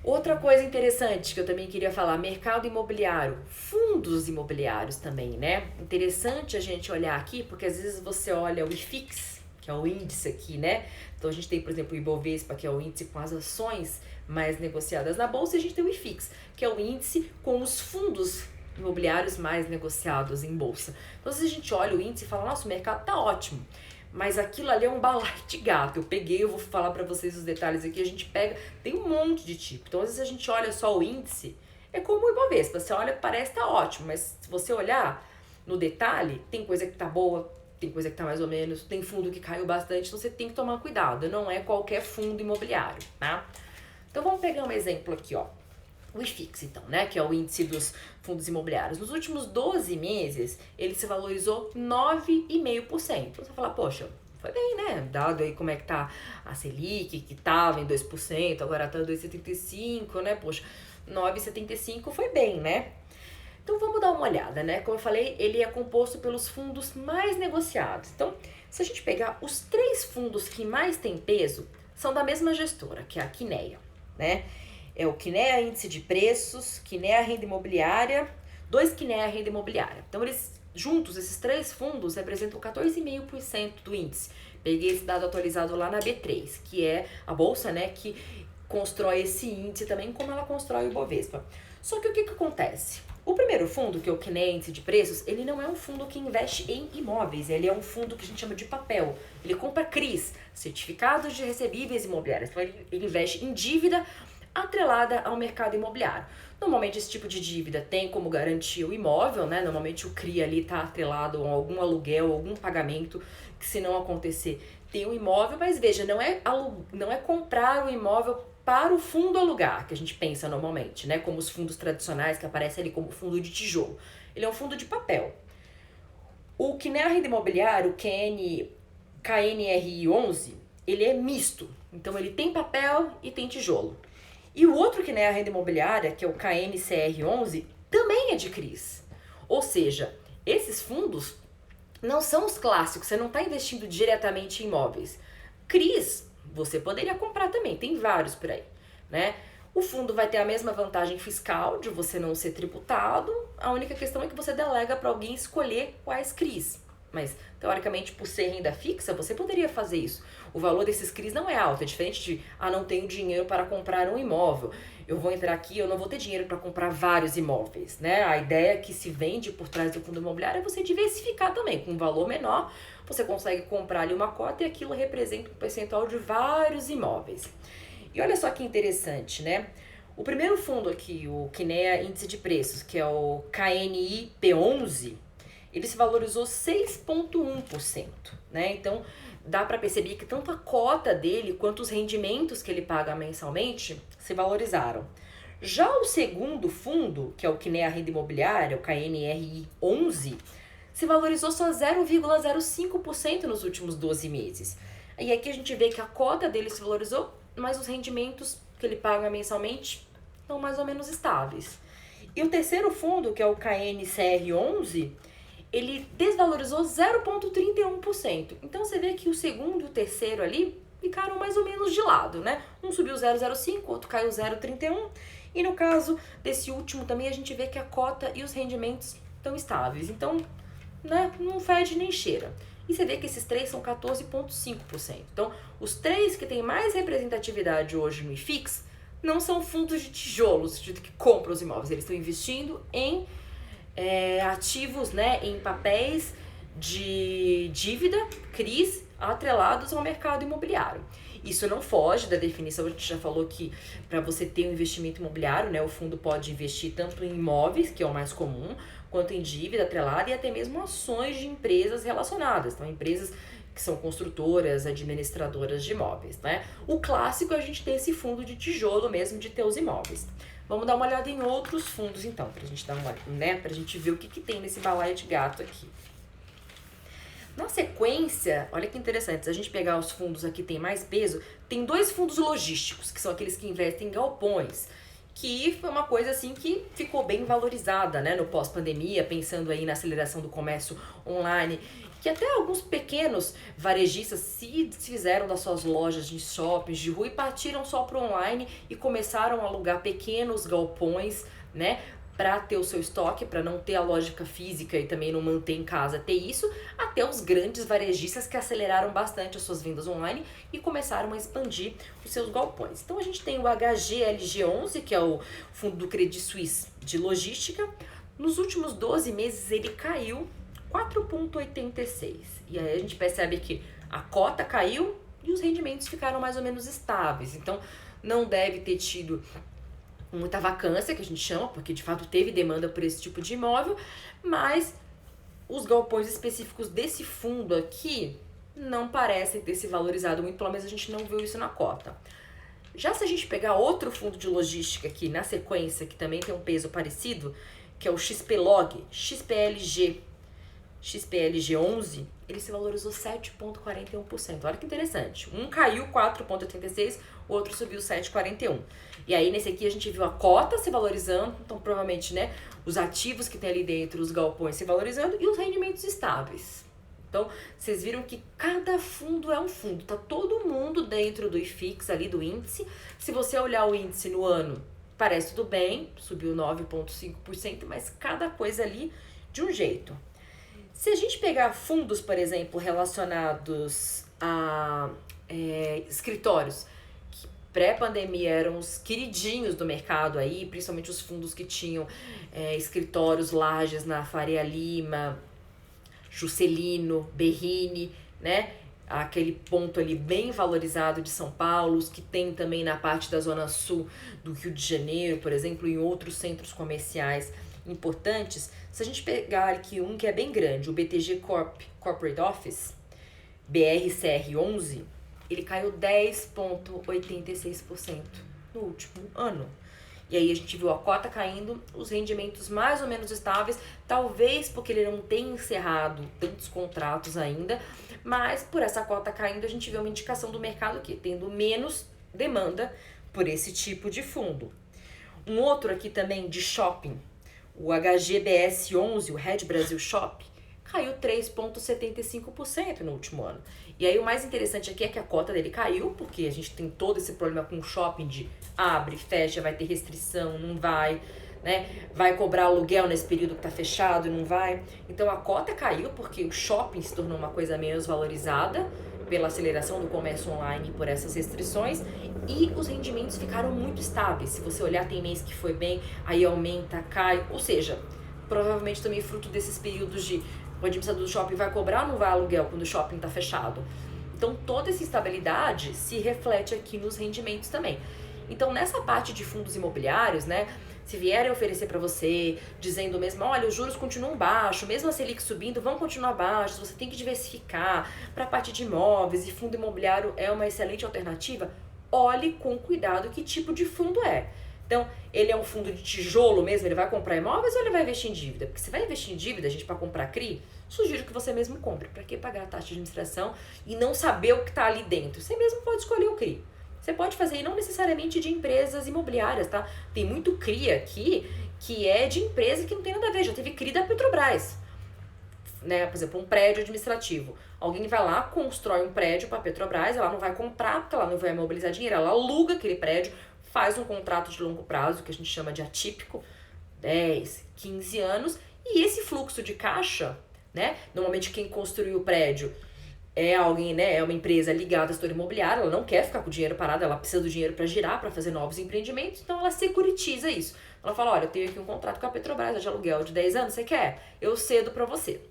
Outra coisa interessante que eu também queria falar, mercado imobiliário, fundos imobiliários também, né? Interessante a gente olhar aqui, porque às vezes você olha o IFIX, que é o índice aqui, né? Então a gente tem, por exemplo, o Ibovespa, que é o índice com as ações mais negociadas na bolsa, e a gente tem o IFIX, que é o índice com os fundos imobiliários mais negociados em bolsa. Então se a gente olha o índice e fala, nossa, o mercado tá ótimo, mas aquilo ali é um balaio de gato. Eu vou falar pra vocês os detalhes aqui, a gente pega, tem um monte de tipo. Então às vezes a gente olha só o índice, é como o Ibovespa, você olha, parece que tá ótimo, mas se você olhar no detalhe, tem coisa que tá boa, tem coisa que tá mais ou menos, tem fundo que caiu bastante, então você tem que tomar cuidado, não é qualquer fundo imobiliário, tá? Então vamos pegar um exemplo aqui, ó. O IFIX, então, né, que é o índice dos fundos imobiliários. Nos últimos 12 meses, ele se valorizou 9,5%. Então você fala, poxa, foi bem, né? Dado aí como é que tá a Selic, que tava em 2%, agora tá em 2,75%, né? Poxa, 9,75% foi bem, né? Então vamos dar uma olhada, né? Como eu falei, ele é composto pelos fundos mais negociados. Então, se a gente pegar os 3 fundos que mais têm peso, são da mesma gestora, que é a Kinea, né? É o Kinea Índice de Preços, Kinea Renda Imobiliária, 2 Kinea Renda Imobiliária. Então, eles juntos, esses 3 fundos, representam 14,5% do índice. Peguei esse dado atualizado lá na B3, que é a bolsa, né, que constrói esse índice também, como ela constrói o Ibovespa. Só que o que acontece? O primeiro fundo, que é o Kinea Índice de Preços, ele não é um fundo que investe em imóveis, ele é um fundo que a gente chama de papel. Ele compra CRIs, Certificados de Recebíveis Imobiliários. Então, ele investe em dívida atrelada ao mercado imobiliário. Normalmente esse tipo de dívida tem como garantia o imóvel, né? Normalmente o CRI ali está atrelado a algum aluguel, algum pagamento, que se não acontecer tem um imóvel, mas veja, não é comprar o imóvel para o fundo alugar, que a gente pensa normalmente, né? Como os fundos tradicionais que aparecem ali como fundo de tijolo. Ele é um fundo de papel. O Kinea Renda Imobiliário, o KNRI 11, ele é misto. Então ele tem papel e tem tijolo. E o outro que é a renda imobiliária, que é o KNCR11, também é de CRIs. Ou seja, esses fundos não são os clássicos, você não está investindo diretamente em imóveis. CRIs, você poderia comprar também, tem vários por aí, né? O fundo vai ter a mesma vantagem fiscal de você não ser tributado, a única questão é que você delega para alguém escolher quais CRIs. Mas, teoricamente, por ser renda fixa, você poderia fazer isso. O valor desses CRIs não é alto, é diferente de, não tenho dinheiro para comprar um imóvel. Eu vou entrar aqui, eu não vou ter dinheiro para comprar vários imóveis, né? A ideia que se vende por trás do fundo imobiliário é você diversificar também. Com um valor menor, você consegue comprar ali uma cota e aquilo representa um percentual de vários imóveis. E olha só que interessante, né? O primeiro fundo aqui, o Kinea Índice de Preços, que é o KNIP11, ele se valorizou 6,1%, né? Então, dá para perceber que tanto a cota dele quanto os rendimentos que ele paga mensalmente se valorizaram. Já o segundo fundo, que é o Kinea Renda Imobiliária, o KNRI 11, se valorizou só 0,05% nos últimos 12 meses. E aqui a gente vê que a cota dele se valorizou mas os rendimentos que ele paga mensalmente estão mais ou menos estáveis. E o terceiro fundo, que é o KNCR11, ele desvalorizou 0,31%. Então você vê que o segundo e o terceiro ali ficaram mais ou menos de lado, né? Um subiu 0,05, outro caiu 0,31. E no caso desse último também a gente vê que a cota e os rendimentos estão estáveis. Então, né, não fede nem cheira. E você vê que esses três são 14,5%. Então, os três que têm mais representatividade hoje no IFIX não são fundos de tijolos, que compram os imóveis. Eles estão investindo em ativos, né, em papéis de dívida, CRIs, atrelados ao mercado imobiliário. Isso não foge da definição, a gente já falou que para você ter um investimento imobiliário, né, o fundo pode investir tanto em imóveis, que é o mais comum, quanto em dívida atrelada e até mesmo ações de empresas relacionadas. Então, empresas que são construtoras, administradoras de imóveis, né? O clássico é a gente ter esse fundo de tijolo mesmo, de ter os imóveis. Vamos dar uma olhada em outros fundos, então, pra gente dar uma, né, pra gente ver o que tem nesse balaio de gato aqui. Na sequência, olha que interessante, se a gente pegar os fundos aqui tem mais peso, tem dois fundos logísticos, que são aqueles que investem em galpões, que foi uma coisa assim que ficou bem valorizada, né, no pós-pandemia, pensando aí na aceleração do comércio online, que até alguns pequenos varejistas se desfizeram das suas lojas de shoppings de rua e partiram só para o online e começaram a alugar pequenos galpões, né, para ter o seu estoque, para não ter a lógica física e também não manter em casa ter isso, até os grandes varejistas que aceleraram bastante as suas vendas online e começaram a expandir os seus galpões. Então a gente tem o HGLG11, que é o fundo do Credit Suisse de logística. Nos últimos 12 meses ele caiu 4,86. E aí a gente percebe que a cota caiu e os rendimentos ficaram mais ou menos estáveis. Então não deve ter tido muita vacância, que a gente chama, porque de fato teve demanda por esse tipo de imóvel, mas os galpões específicos desse fundo aqui não parecem ter se valorizado muito, pelo menos a gente não viu isso na cota. Já se a gente pegar outro fundo de logística aqui na sequência, que também tem um peso parecido, que é o XPlog, XPLG11, ele se valorizou 7,41%. Olha que interessante. Um caiu 4,86%, o outro subiu 7,41%. E aí, nesse aqui, a gente viu a cota se valorizando, então provavelmente, né, os ativos que tem ali dentro, os galpões se valorizando e os rendimentos estáveis. Então, vocês viram que cada fundo é um fundo, tá todo mundo dentro do IFIX ali, do índice. Se você olhar o índice no ano, parece tudo bem, subiu 9,5%, mas cada coisa ali de um jeito. Se a gente pegar fundos, por exemplo, relacionados a escritórios, que pré-pandemia eram os queridinhos do mercado aí, principalmente os fundos que tinham escritórios, lajes na Faria Lima, Juscelino, Berrini, né? Aquele ponto ali bem valorizado de São Paulo, os que tem também na parte da Zona Sul do Rio de Janeiro, por exemplo, em outros centros comerciais importantes. Se a gente pegar aqui um que é bem grande, o BTG Corporate Office, BRCR11, ele caiu 10,86% no último ano. E aí a gente viu a cota caindo, os rendimentos mais ou menos estáveis, talvez porque ele não tenha encerrado tantos contratos ainda, mas por essa cota caindo a gente vê uma indicação do mercado aqui, tendo menos demanda por esse tipo de fundo. Um outro aqui também de shopping, o HGBS11, o Red Brasil Shop, caiu 3,75% no último ano. E aí o mais interessante aqui é que a cota dele caiu, porque a gente tem todo esse problema com o shopping de abre, fecha, vai ter restrição, não vai, né? Vai cobrar aluguel nesse período que tá fechado, não vai. Então a cota caiu porque o shopping se tornou uma coisa menos valorizada pela aceleração do comércio online e por essas restrições, e os rendimentos ficaram muito estáveis. Se você olhar, tem mês que foi bem, aí aumenta, cai, ou seja, provavelmente também fruto desses períodos de o administrador do shopping vai cobrar ou não vai aluguel quando o shopping está fechado. Então toda essa instabilidade se reflete aqui nos rendimentos também. Então nessa parte de fundos imobiliários, né, se vierem oferecer para você, dizendo mesmo, olha, os juros continuam baixos, mesmo a Selic subindo, vão continuar baixos, você tem que diversificar para a parte de imóveis e fundo imobiliário é uma excelente alternativa, olhe com cuidado que tipo de fundo é. Então, ele é um fundo de tijolo mesmo, ele vai comprar imóveis ou ele vai investir em dívida? Porque se vai investir em dívida, gente, para comprar CRI, sugiro que você mesmo compre. Para que pagar a taxa de administração e não saber o que está ali dentro? Você mesmo pode escolher o CRI. Você pode fazer, e não necessariamente de empresas imobiliárias, tá? Tem muito CRI aqui que é de empresa que não tem nada a ver. Já teve CRI da Petrobras, né? Por exemplo, um prédio administrativo. Alguém vai lá, constrói um prédio para a Petrobras, ela não vai comprar porque ela não vai mobilizar dinheiro, ela aluga aquele prédio, faz um contrato de longo prazo, que a gente chama de atípico, 10, 15 anos, e esse fluxo de caixa, né? Normalmente quem construiu o prédio é alguém, né? É uma empresa ligada ao setor imobiliário, ela não quer ficar com o dinheiro parado, ela precisa do dinheiro para girar, para fazer novos empreendimentos, então ela securitiza isso. Ela fala, olha, eu tenho aqui um contrato com a Petrobras de aluguel de 10 anos, você quer? Eu cedo para você.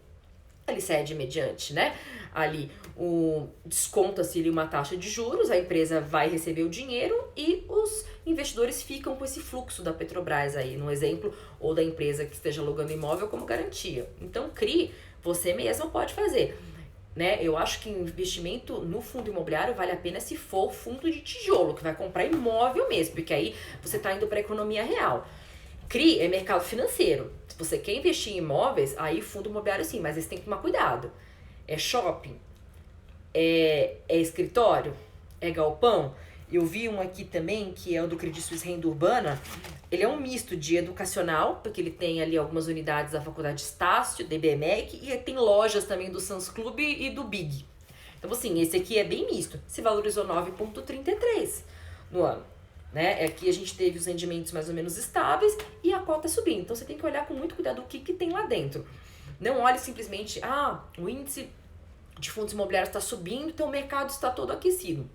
Ele cede mediante, né? Ali o desconta-se ali uma taxa de juros, a empresa vai receber o dinheiro e os investidores ficam com esse fluxo da Petrobras aí, no exemplo, ou da empresa que esteja alugando imóvel como garantia. Então, CRI, você mesmo pode fazer. Né? Eu acho que investimento no fundo imobiliário vale a pena se for fundo de tijolo, que vai comprar imóvel mesmo, porque aí você está indo para a economia real. CRI é mercado financeiro. Se você quer investir em imóveis, aí fundo imobiliário sim, mas você tem que tomar cuidado. É shopping? É escritório? É galpão? Eu vi um aqui também, que é o do Credit Suisse Renda Urbana. Ele é um misto de educacional, porque ele tem ali algumas unidades da Faculdade Estácio, DBMEC, e tem lojas também do Sans Club e do Big. Então, assim, esse aqui é bem misto. Se valorizou 9,33 no ano. Né? Aqui a gente teve os rendimentos mais ou menos estáveis e a cota subindo. Então, você tem que olhar com muito cuidado o que tem lá dentro. Não olhe simplesmente, o índice de fundos imobiliários está subindo, então o mercado está todo aquecido.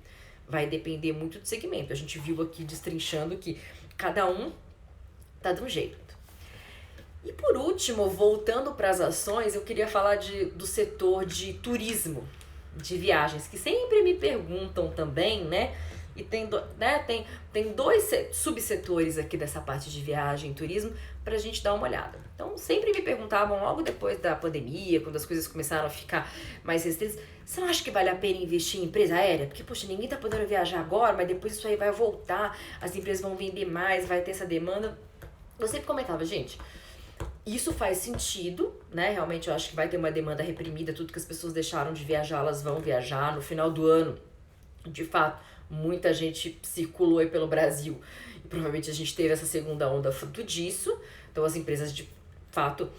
Vai depender muito do segmento. A gente viu aqui destrinchando que cada um tá de um jeito. E por último, voltando para as ações, eu queria falar do setor de turismo, de viagens, que sempre me perguntam também, né? E tem dois subsetores aqui dessa parte de viagem e turismo pra gente dar uma olhada. Então, sempre me perguntavam, logo depois da pandemia, quando as coisas começaram a ficar mais restritas, você não acha que vale a pena investir em empresa aérea? Porque, poxa, ninguém tá podendo viajar agora, mas depois isso aí vai voltar, as empresas vão vender mais, vai ter essa demanda. Eu sempre comentava, gente, isso faz sentido, né? Realmente eu acho que vai ter uma demanda reprimida, tudo que as pessoas deixaram de viajar, elas vão viajar no final do ano. De fato, muita gente circulou aí pelo Brasil e provavelmente a gente teve essa segunda onda fruto disso. Então as empresas de fato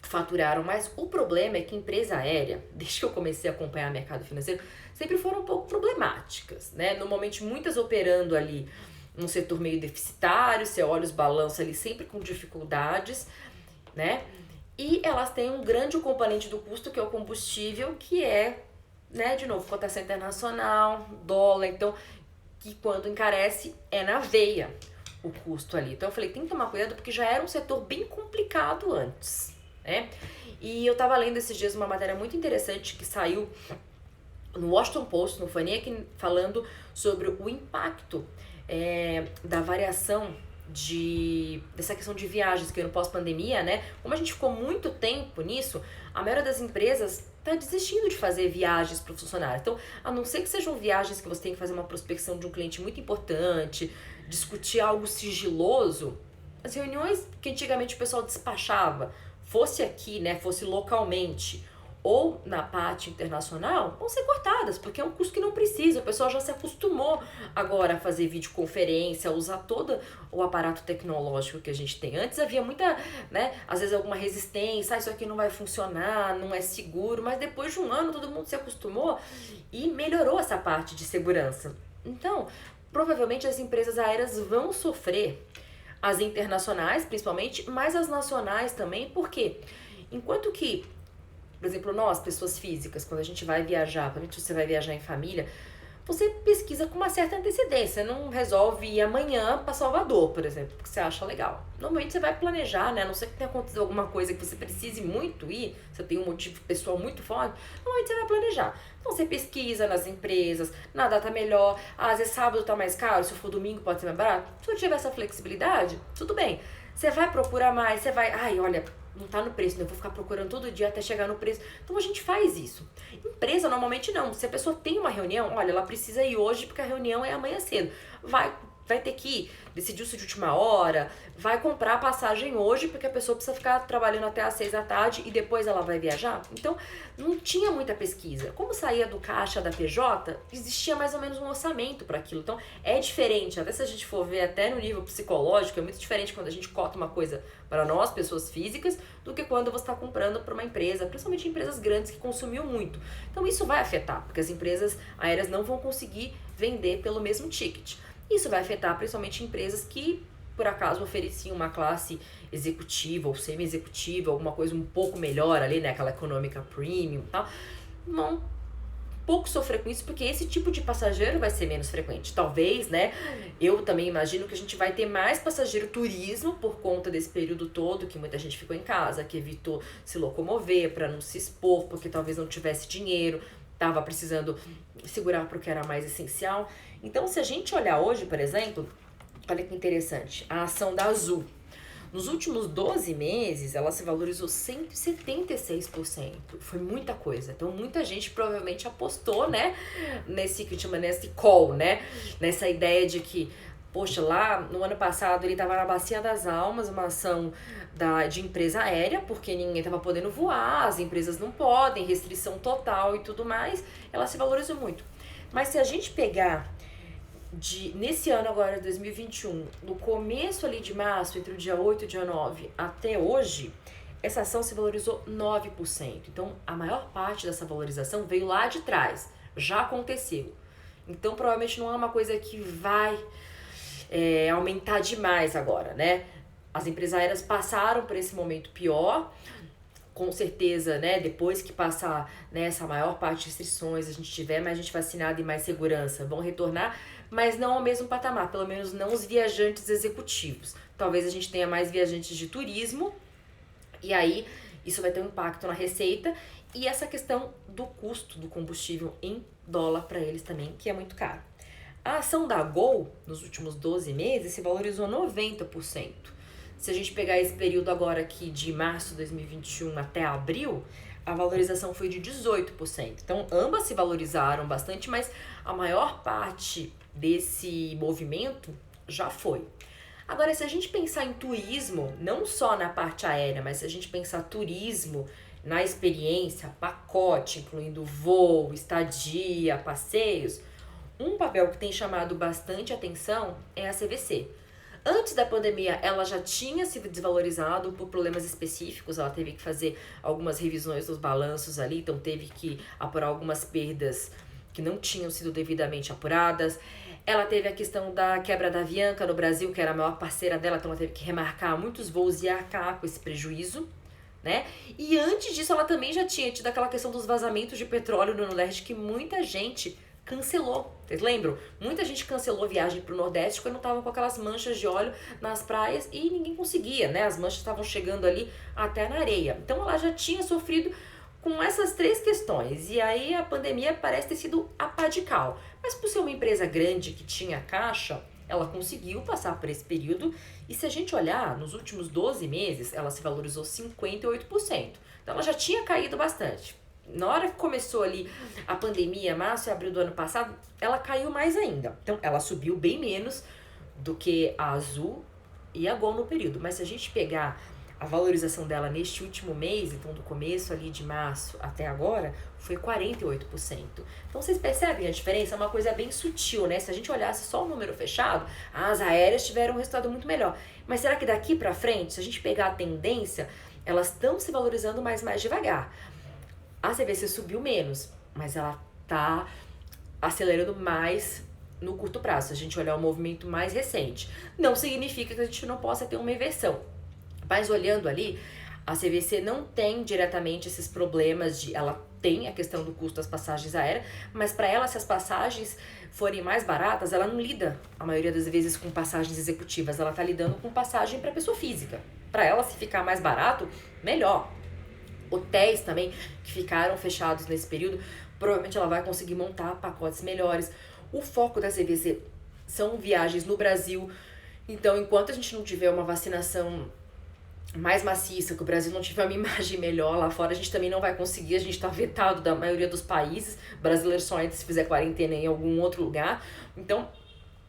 faturaram, mas o problema é que empresa aérea, desde que eu comecei a acompanhar o mercado financeiro, sempre foram um pouco problemáticas, né? Normalmente muitas operando ali num setor meio deficitário, você olha os balanços ali sempre com dificuldades, né? E elas têm um grande componente do custo que é o combustível, que é, né, de novo, cotação internacional, dólar, então, que quando encarece é na veia o custo ali. Então eu falei, tem que tomar cuidado porque já era um setor bem complicado antes, né? E eu tava lendo esses dias uma matéria muito interessante que saiu no Washington Post, no FANEC, falando sobre o impacto da variação dessa questão de viagens, que no pós-pandemia, né? Como a gente ficou muito tempo nisso, a maioria das empresas tá desistindo de fazer viagens para o funcionário. Então, a não ser que sejam viagens que você tem que fazer uma prospecção de um cliente muito importante, discutir algo sigiloso, as reuniões que antigamente o pessoal despachava, fosse aqui, né, fosse localmente, ou na parte internacional, vão ser cortadas, porque é um custo que não precisa. O pessoal já se acostumou agora a fazer videoconferência, a usar todo o aparato tecnológico que a gente tem. Antes havia muita, né, às vezes alguma resistência, isso aqui não vai funcionar, não é seguro, mas depois de um ano todo mundo se acostumou e melhorou essa parte de segurança. Então, provavelmente as empresas aéreas vão sofrer, as internacionais principalmente, mas as nacionais também, porque enquanto que, por exemplo, nós, pessoas físicas, quando a gente vai viajar, principalmente se você vai viajar em família, você pesquisa com uma certa antecedência, não resolve ir amanhã para Salvador, por exemplo, porque você acha legal. Normalmente você vai planejar, né? A não ser que tenha acontecido alguma coisa que você precise muito ir, você tem um motivo pessoal muito forte, normalmente você vai planejar. Então você pesquisa nas empresas, na data melhor, às vezes sábado tá mais caro, se for domingo pode ser mais barato. Se eu tiver essa flexibilidade, tudo bem. Você vai procurar mais, você vai, olha, não tá no preço, eu vou ficar procurando todo dia até chegar no preço. Então a gente faz isso. Empresa normalmente não. Se a pessoa tem uma reunião, olha, ela precisa ir hoje porque a reunião é amanhã cedo. Vai vai ter que decidiu-se de última hora, vai comprar a passagem hoje porque a pessoa precisa ficar trabalhando até às 6 da tarde e depois ela vai viajar. Então, não tinha muita pesquisa. Como saía do caixa da PJ, existia mais ou menos um orçamento para aquilo. Então, é diferente. Até se a gente for ver até no nível psicológico, é muito diferente quando a gente cota uma coisa para nós, pessoas físicas, do que quando você está comprando para uma empresa, principalmente empresas grandes que consumiam muito. Então, isso vai afetar, porque as empresas aéreas não vão conseguir vender pelo mesmo ticket. Isso vai afetar principalmente empresas que, por acaso, ofereciam uma classe executiva ou semi-executiva, alguma coisa um pouco melhor ali, né, aquela econômica premium e tal, vão pouco sofrer com isso, porque esse tipo de passageiro vai ser menos frequente. Talvez, né, eu também imagino que a gente vai ter mais passageiro turismo por conta desse período todo, que muita gente ficou em casa, que evitou se locomover para não se expor, porque talvez não tivesse dinheiro, estava precisando segurar para o que era mais essencial. Então, se a gente olhar hoje, por exemplo, olha que interessante, a ação da Azul. Nos últimos 12 meses, ela se valorizou 176%. Foi muita coisa. Então, muita gente provavelmente apostou, né, nesse que chama nesse call, né, nessa ideia de que, poxa, lá no ano passado ele estava na Bacia das Almas, uma ação de empresa aérea, porque ninguém estava podendo voar, as empresas não podem, restrição total e tudo mais, ela se valorizou muito. Mas se a gente pegar nesse ano agora, 2021, no começo ali de março, entre o dia 8 e o dia 9 até hoje, essa ação se valorizou 9%. Então, a maior parte dessa valorização veio lá de trás, já aconteceu. Então, provavelmente não é uma coisa que vai aumentar demais agora, né? As empresas aéreas passaram por esse momento pior, com certeza, né, depois que passar, né, essa maior parte de restrições, a gente tiver mais gente vacinada e mais segurança, vão retornar, mas não ao mesmo patamar, pelo menos não os viajantes executivos. Talvez a gente tenha mais viajantes de turismo, e aí isso vai ter um impacto na receita, e essa questão do custo do combustível em dólar para eles também, que é muito caro. A ação da Gol, nos últimos 12 meses, se valorizou 90%. Se a gente pegar esse período agora aqui de março de 2021 até abril, a valorização foi de 18%. Então, ambas se valorizaram bastante, mas a maior parte desse movimento já foi. Agora, se a gente pensar em turismo, não só na parte aérea, mas se a gente pensar turismo na experiência, pacote, incluindo voo, estadia, passeios, um papel que tem chamado bastante atenção é a CVC. Antes da pandemia, ela já tinha sido desvalorizado por problemas específicos, ela teve que fazer algumas revisões dos balanços ali, então teve que apurar algumas perdas que não tinham sido devidamente apuradas. Ela teve a questão da quebra da Avianca no Brasil, que era a maior parceira dela, então ela teve que remarcar muitos voos e arcar com esse prejuízo, né? E antes disso, ela também já tinha tido aquela questão dos vazamentos de petróleo no Nordeste, que muita gente cancelou. Vocês lembram? Muita gente cancelou viagem pro Nordeste quando estavam com aquelas manchas de óleo nas praias e ninguém conseguia, né? As manchas estavam chegando ali até na areia. Então ela já tinha sofrido com essas três questões. E aí a pandemia parece ter sido a pá de cal. Mas por ser uma empresa grande que tinha caixa, ela conseguiu passar por esse período. E se a gente olhar, nos últimos 12 meses, ela se valorizou 58%. Então ela já tinha caído bastante. Na hora que começou ali a pandemia, março e abril do ano passado, ela caiu mais ainda. Então, ela subiu bem menos do que a Azul e a Gol no período. Mas se a gente pegar a valorização dela neste último mês, então do começo ali de março até agora, foi 48%. Então, vocês percebem a diferença? É uma coisa bem sutil, né? Se a gente olhasse só o número fechado, as aéreas tiveram um resultado muito melhor. Mas será que daqui pra frente, se a gente pegar a tendência, elas estão se valorizando mais devagar? A CVC subiu menos, mas ela tá acelerando mais no curto prazo. Se a gente olhar o movimento mais recente, não significa que a gente não possa ter uma inversão. Mas olhando ali, a CVC não tem diretamente esses problemas ela tem a questão do custo das passagens aéreas, mas para ela, se as passagens forem mais baratas, ela não lida, a maioria das vezes, com passagens executivas. Ela tá lidando com passagem para pessoa física. Para ela, se ficar mais barato, melhor. Hotéis também que ficaram fechados nesse período, provavelmente ela vai conseguir montar pacotes melhores. O foco da CVC são viagens no Brasil, então enquanto a gente não tiver uma vacinação mais maciça, que o Brasil não tiver uma imagem melhor lá fora, a gente também não vai conseguir, a gente está vetado da maioria dos países, brasileiro só entra se fizer quarentena em algum outro lugar, então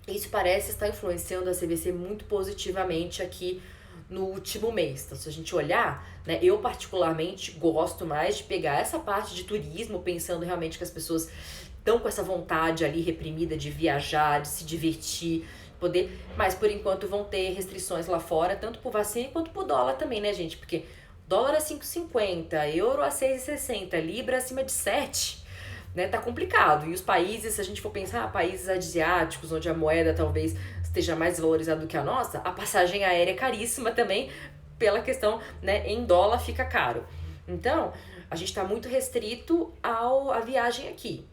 Isso parece estar influenciando a CVC muito positivamente aqui no último mês. Então, se a gente olhar, né, eu particularmente gosto mais de pegar essa parte de turismo, pensando realmente que as pessoas estão com essa vontade ali reprimida de viajar, de se divertir, poder, mas por enquanto vão ter restrições lá fora, tanto por vacina quanto por dólar também, né, gente? Porque dólar a 5,50, euro a 6,60, libra acima de 7, né? Tá complicado. E os países, se a gente for pensar, países asiáticos, onde a moeda talvez esteja mais valorizada do que a nossa, a passagem aérea é caríssima também, pela questão, né, em dólar fica caro. Então, a gente está muito restrito à viagem aqui,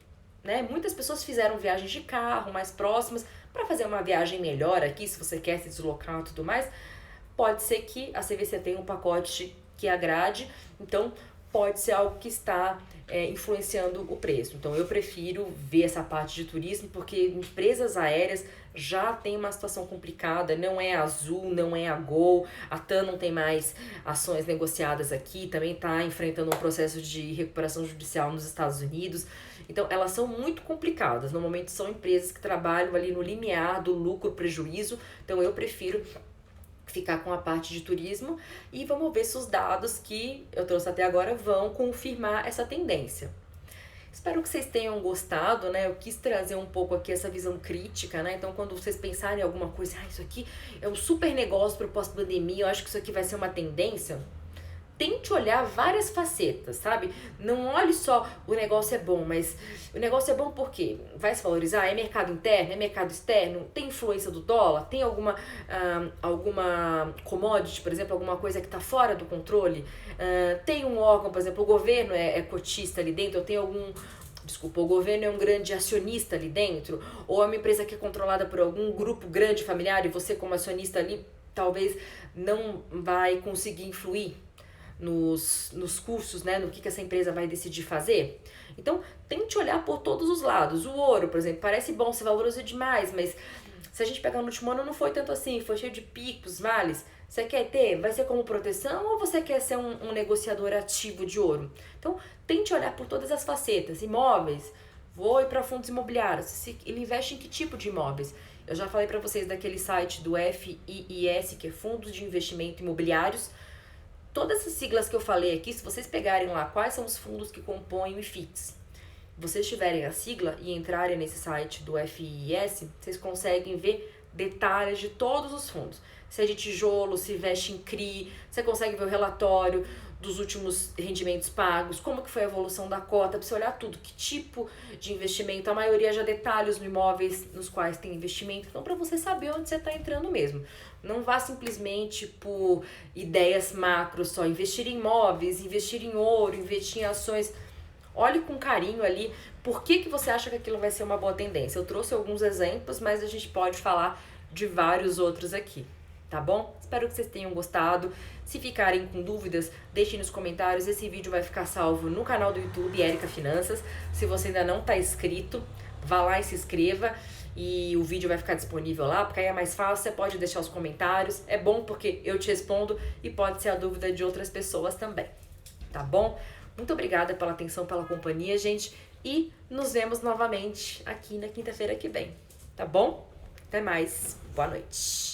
né? Muitas pessoas fizeram viagens de carro mais próximas para fazer uma viagem melhor aqui, se você quer se deslocar e tudo mais. Pode ser que a CVC tenha um pacote que agrade, então pode ser algo que está influenciando o preço. Então eu prefiro ver essa parte de turismo, porque empresas aéreas já tem uma situação complicada, não é a Azul, não é a Gol, a TAM não tem mais ações negociadas aqui, também está enfrentando um processo de recuperação judicial nos Estados Unidos. Então elas são muito complicadas, normalmente são empresas que trabalham ali no limiar do lucro-prejuízo, então eu prefiro ficar com a parte de turismo e vamos ver se os dados que eu trouxe até agora vão confirmar essa tendência. Espero que vocês tenham gostado, né? Eu quis trazer um pouco aqui essa visão crítica, né? Então, quando vocês pensarem em alguma coisa, isso aqui é um super negócio para o pós-pandemia, eu acho que isso aqui vai ser uma tendência, tente olhar várias facetas, sabe? Não olhe só o negócio é bom, mas o negócio é bom por quê? Vai se valorizar? É mercado interno? É mercado externo? Tem influência do dólar? Tem alguma commodity, por exemplo, alguma coisa que está fora do controle? Tem um órgão, por exemplo, o governo é cotista ali dentro? Ou tem o governo é um grande acionista ali dentro? Ou é uma empresa que é controlada por algum grupo grande familiar e você como acionista ali talvez não vai conseguir influir nos cursos, né, no que essa empresa vai decidir fazer. Então, tente olhar por todos os lados. O ouro, por exemplo, parece bom, se valoriza demais, mas se a gente pegar no último ano não foi tanto assim, foi cheio de picos, vales. Você quer ter? Vai ser como proteção ou você quer ser um negociador ativo de ouro? Então, tente olhar por todas as facetas. Imóveis, vou ir para fundos imobiliários. Ele investe em que tipo de imóveis? Eu já falei para vocês daquele site do FIIS, que é Fundos de Investimento Imobiliários. Todas essas siglas que eu falei aqui, se vocês pegarem lá quais são os fundos que compõem o IFIX, vocês tiverem a sigla e entrarem nesse site do FIIS, vocês conseguem ver detalhes de todos os fundos. Se é de tijolo, se investe em CRI, você consegue ver o relatório dos últimos rendimentos pagos, como que foi a evolução da cota, para você olhar tudo, que tipo de investimento, a maioria já detalha os imóveis nos quais tem investimento, então para você saber onde você está entrando mesmo. Não vá simplesmente por ideias macros só, investir em imóveis, investir em ouro, investir em ações. Olhe com carinho ali por que você acha que aquilo vai ser uma boa tendência. Eu trouxe alguns exemplos, mas a gente pode falar de vários outros aqui, tá bom? Espero que vocês tenham gostado. Se ficarem com dúvidas, deixem nos comentários. Esse vídeo vai ficar salvo no canal do YouTube, Érica Finanças. Se você ainda não está inscrito, vá lá e se inscreva. E o vídeo vai ficar disponível lá, porque aí é mais fácil, você pode deixar os comentários. É bom porque eu te respondo e pode ser a dúvida de outras pessoas também, tá bom? Muito obrigada pela atenção, pela companhia, gente. E nos vemos novamente aqui na quinta-feira que vem, tá bom? Até mais. Boa noite.